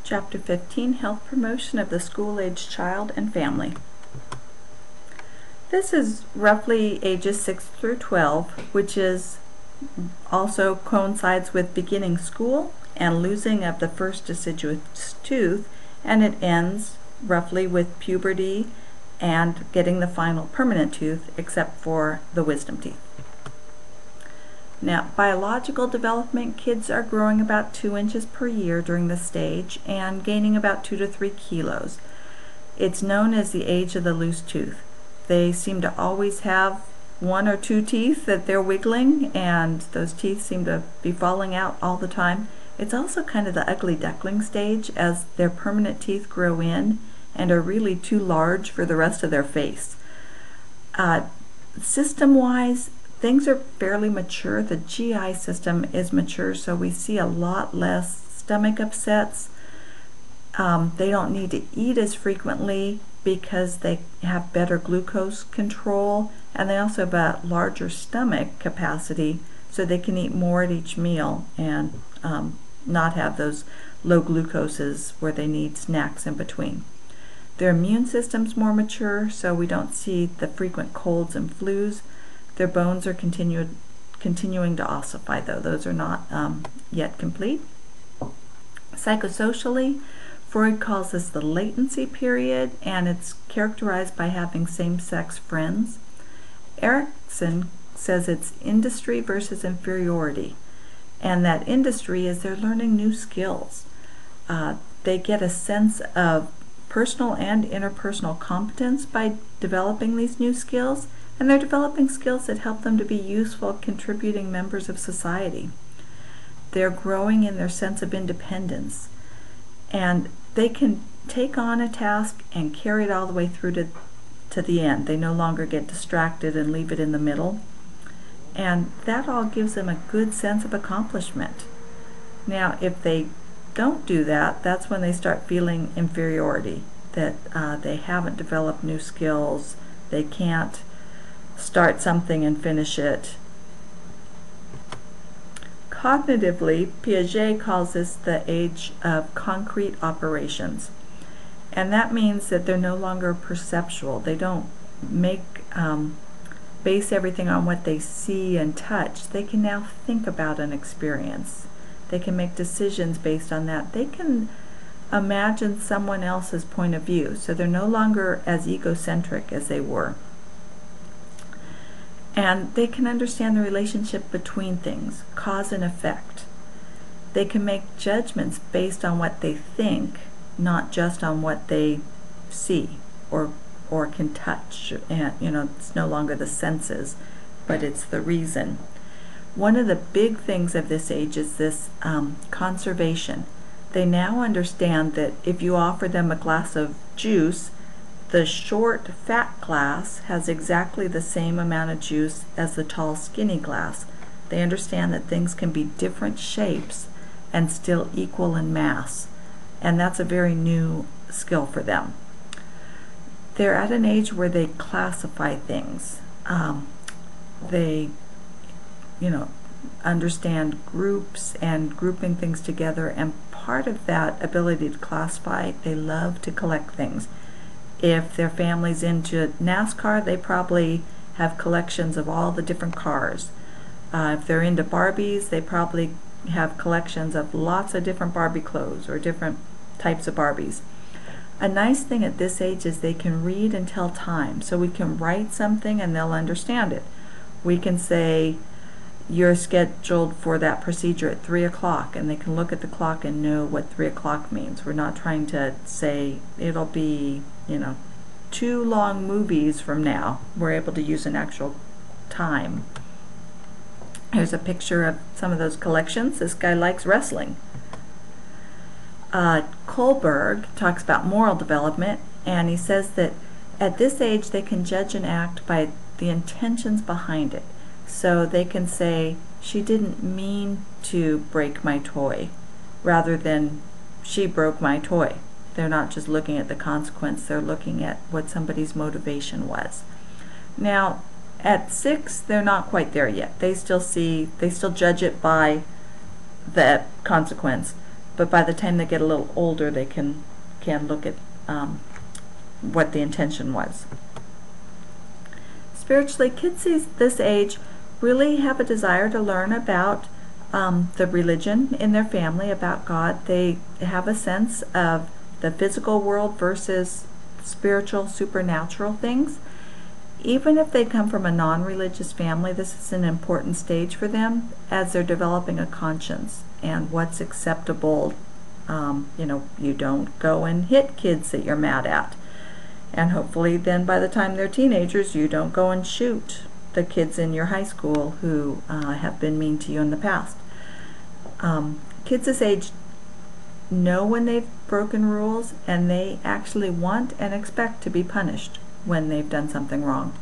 Chapter 15, Health Promotion of the School-Aged Child and Family. This is roughly ages 6 through 12, which is also coincides with beginning school and losing of the first deciduous tooth, and it ends roughly with puberty and getting the final permanent tooth, except for the wisdom teeth. Now, biological development, kids are growing about 2 inches per year during this stage and gaining about 2 to 3 kilos. It's known as the age of the loose tooth. They seem to always have 1 or 2 teeth that they're wiggling, and those teeth seem to be falling out all the time. It's also kind of the ugly duckling stage, as their permanent teeth grow in and are really too large for the rest of their face. System-wise, things are fairly mature. The GI system is mature, so we see a lot less stomach upsets. They don't need to eat as frequently because they have better glucose control, and they also have a larger stomach capacity, so they can eat more at each meal and not have those low glucoses where they need snacks in between. Their immune system's more mature, so we don't see the frequent colds and flus. Their bones are continuing to ossify, though. Those are not yet complete. Psychosocially, Freud calls this the latency period, and it's characterized by having same-sex friends. Erickson says it's industry versus inferiority, and that industry is they're learning new skills. They get a sense of personal and interpersonal competence by developing these new skills, and they're developing skills that help them to be useful, contributing members of society. They're growing in their sense of independence, and they can take on a task and carry it all the way through to the end. They no longer get distracted and leave it in the middle, and that all gives them a good sense of accomplishment. Now, if they don't do that, that's when they start feeling inferiority, that they haven't developed new skills, they can't start something and finish it. Cognitively, Piaget calls this the age of concrete operations, and that means that they're no longer perceptual. They don't base everything on what they see and touch. They can now think about an experience. They can make decisions based on that. They can imagine someone else's point of view, so they're no longer as egocentric as they were. And they can understand the relationship between things, cause and effect. They can make judgments based on what they think, not just on what they see or can touch. And it's no longer the senses, but it's the reason. One of the big things of this age is this conservation. They now understand that if you offer them a glass of juice, the short, fat glass has exactly the same amount of juice as the tall, skinny glass. They understand that things can be different shapes and still equal in mass, and that's a very new skill for them. They're at an age where they classify things. They understand groups and grouping things together, and part of that ability to classify, they love to collect things. If their family's into NASCAR, they probably have collections of all the different cars. If they're into Barbies, they probably have collections of lots of different Barbie clothes or different types of Barbies. A nice thing at this age is they can read and tell time, so we can write something and they'll understand it. We can say, you're scheduled for that procedure at 3 o'clock, and they can look at the clock and know what 3 o'clock means. We're not trying to say it'll be 2 long movies from now. We're able to use an actual time. Here's a picture of some of those collections. This guy likes wrestling. Kohlberg talks about moral development, and he says that at this age they can judge an act by the intentions behind it. So they can say, she didn't mean to break my toy, rather than she broke my toy. They're not just looking at the consequence, they're looking at what somebody's motivation was. Now, at 6, they're not quite there yet. They still judge it by the consequence. but by the time they get a little older, they can look at what the intention was. Spiritually, kids this age really have a desire to learn about the religion in their family, about God. They have a sense of the physical world versus spiritual, supernatural things. Even if they come from a non-religious family, this is an important stage for them as they're developing a conscience and what's acceptable. You don't go and hit kids that you're mad at. And hopefully then by the time they're teenagers, you don't go and shoot the kids in your high school who have been mean to you in the past. Kids this age know when they've broken rules, and they actually want and expect to be punished when they've done something wrong.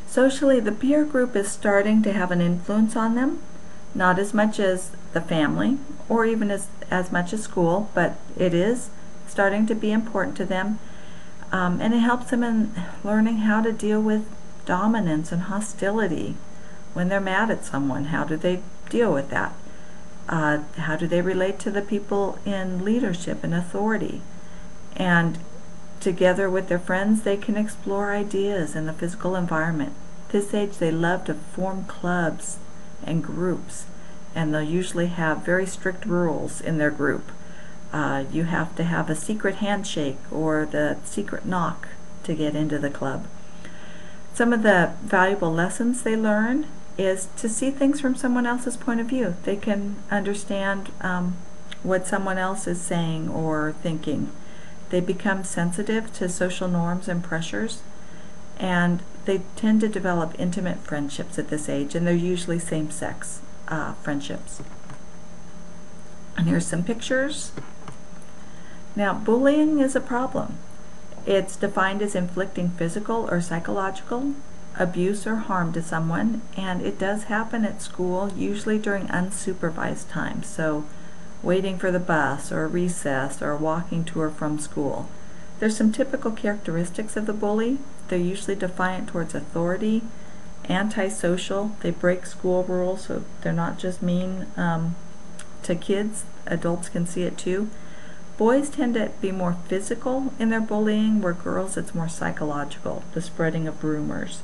Socially, the peer group is starting to have an influence on them, not as much as the family or even as much as school, but it is starting to be important to them, and it helps them in learning how to deal with dominance and hostility. When they're mad at someone, how do they deal with that? How do they relate to the people in leadership and authority? And together with their friends, they can explore ideas in the physical environment. This age, they love to form clubs and groups, and they'll usually have very strict rules in their group. You have to have a secret handshake or the secret knock to get into the club. Some of the valuable lessons they learn is to see things from someone else's point of view. They can understand what someone else is saying or thinking. They become sensitive to social norms and pressures, and they tend to develop intimate friendships at this age, and they're usually same-sex friendships. And here's some pictures. Now, bullying is a problem. It's defined as inflicting physical or psychological abuse or harm to someone, and it does happen at school, usually during unsupervised time, so waiting for the bus or recess or walking to or from school. There's some typical characteristics of the bully. They're usually defiant towards authority, antisocial. They break school rules, so they're not just mean to kids. Adults can see it too. Boys tend to be more physical in their bullying, where girls it's more psychological, the spreading of rumors.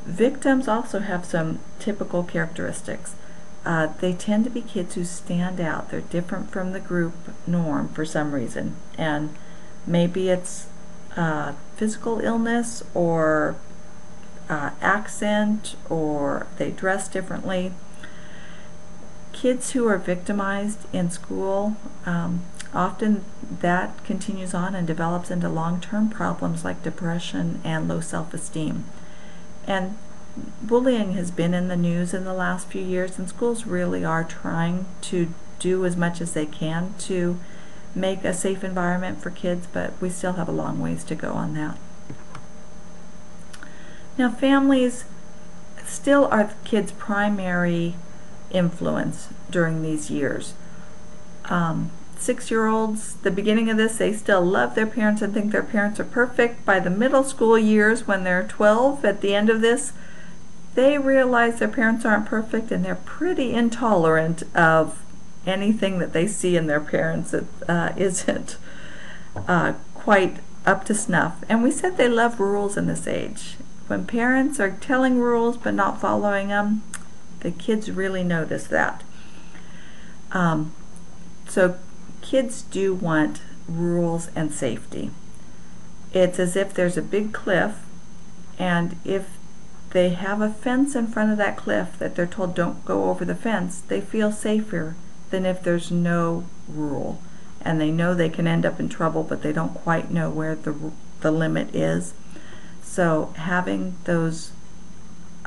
Victims also have some typical characteristics. They tend to be kids who stand out. They're different from the group norm for some reason, and maybe it's physical illness or accent, or they dress differently. Kids who are victimized in school, often that continues on and develops into long-term problems like depression and low self-esteem. And bullying has been in the news in the last few years, and schools really are trying to do as much as they can to make a safe environment for kids, but we still have a long ways to go on that. Now, families still are the kids' primary influence during these years. 6-year-olds, the beginning of this, they still love their parents and think their parents are perfect. By the middle school years, when they're 12, at the end of this, they realize their parents aren't perfect, and they're pretty intolerant of anything that they see in their parents that isn't quite up to snuff. And we said they love rules in this age. When parents are telling rules but not following them, the kids really notice that. So kids do want rules and safety. It's as if there's a big cliff, and if they have a fence in front of that cliff that they're told don't go over the fence, they feel safer than if there's no rule. And they know they can end up in trouble, but they don't quite know where the limit is. So having those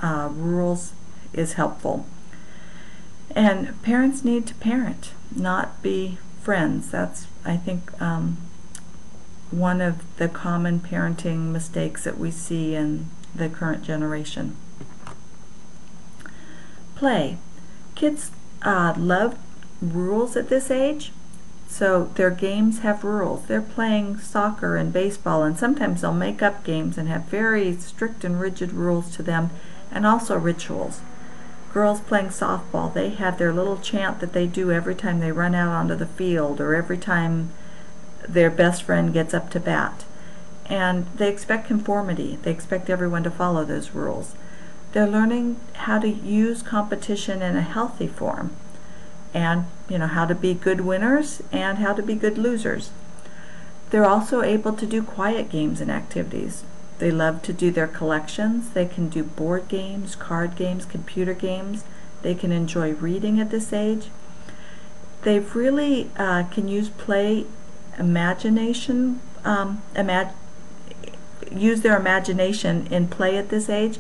rules is helpful. And parents need to parent, not be friends. That's, I think, one of the common parenting mistakes that we see in the current generation. Play. Kids love rules at this age, so their games have rules. They're playing soccer and baseball, and sometimes they'll make up games and have very strict and rigid rules to them, and also rituals. Girls playing softball, they have their little chant that they do every time they run out onto the field or every time their best friend gets up to bat. And they expect conformity. They expect everyone to follow those rules. They're learning how to use competition in a healthy form, and how to be good winners and how to be good losers. They're also able to do quiet games and activities. They love to do their collections. They can do board games, card games, computer games. They can enjoy reading at this age. They really can use play, imagination, use their imagination in play at this age.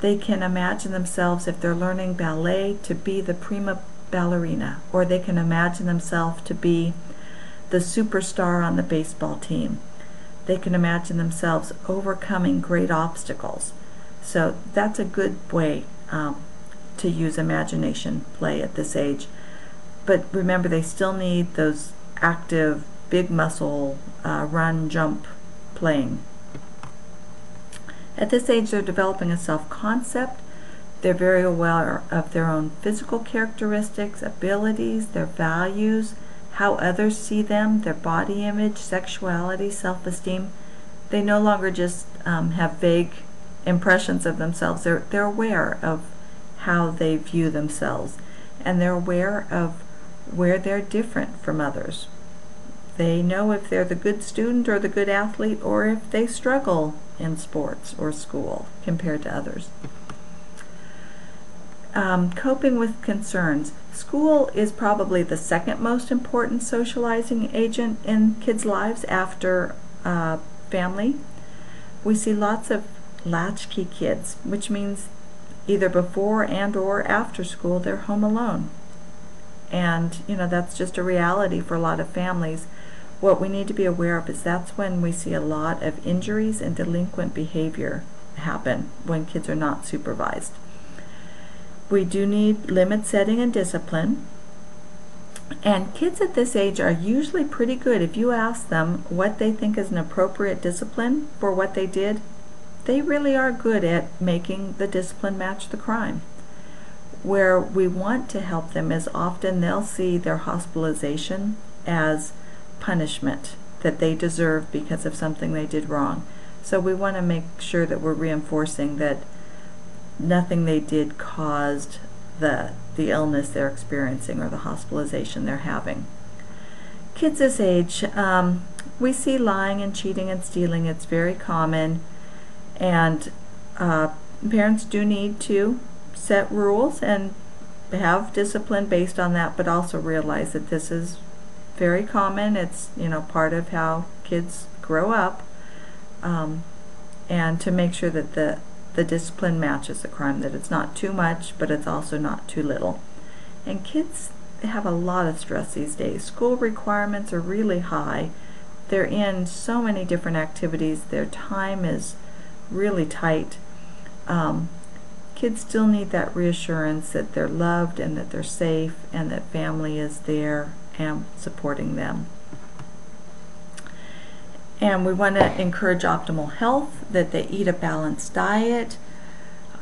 They can imagine themselves, if they're learning ballet, to be the prima ballerina, or they can imagine themselves to be the superstar on the baseball team. They can imagine themselves overcoming great obstacles. So that's a good way to use imagination play at this age. But remember, they still need those active, big muscle, run, jump playing. At this age, they're developing a self-concept. They're very aware of their own physical characteristics, abilities, their values, how others see them, their body image, sexuality, self-esteem. They no longer just have vague impressions of themselves. They're aware of how they view themselves, and they're aware of where they're different from others. They know if they're the good student or the good athlete, or if they struggle in sports or school compared to others. Coping with concerns. School is probably the second most important socializing agent in kids' lives after family. We see lots of latchkey kids, which means either before and or after school they're home alone. And that's just a reality for a lot of families. What we need to be aware of is that's when we see a lot of injuries and delinquent behavior happen when kids are not supervised. We do need limit setting and discipline. And kids at this age are usually pretty good. If you ask them what they think is an appropriate discipline for what they did, they really are good at making the discipline match the crime. Where we want to help them is often they'll see their hospitalization as punishment that they deserve because of something they did wrong. So we want to make sure that we're reinforcing that nothing they did caused the illness they're experiencing or the hospitalization they're having. Kids this age, we see lying and cheating and stealing. It's very common, and parents do need to set rules and have discipline based on that, but also realize that this is very common. It's part of how kids grow up, and to make sure that the discipline matches the crime, that it's not too much, but it's also not too little. And kids have a lot of stress these days. School requirements are really high. They're in so many different activities. Their time is really tight. Kids still need that reassurance that they're loved and that they're safe and that family is there and supporting them. And we want to encourage optimal health, that they eat a balanced diet.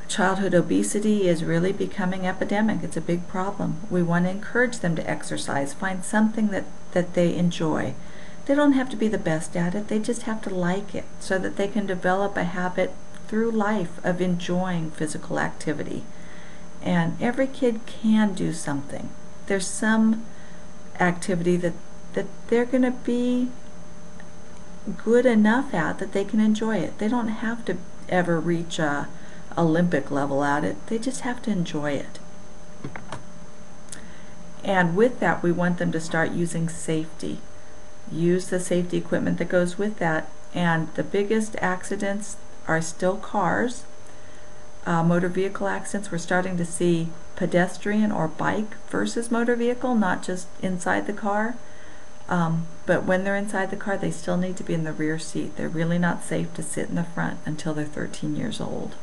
Childhood obesity is really becoming epidemic. It's a big problem. We want to encourage them to exercise, find something that they enjoy. They don't have to be the best at it, they just have to like it, so that they can develop a habit through life of enjoying physical activity. And every kid can do something. There's some activity that they're going to be good enough at that they can enjoy it. They don't have to ever reach a Olympic level at it. They just have to enjoy it. And with that, we want them to start using safety. Use the safety equipment that goes with that. And the biggest accidents are still cars. Motor vehicle accidents, we're starting to see pedestrian or bike versus motor vehicle, not just inside the car. But when they're inside the car, they still need to be in the rear seat. They're really not safe to sit in the front until they're 13 years old.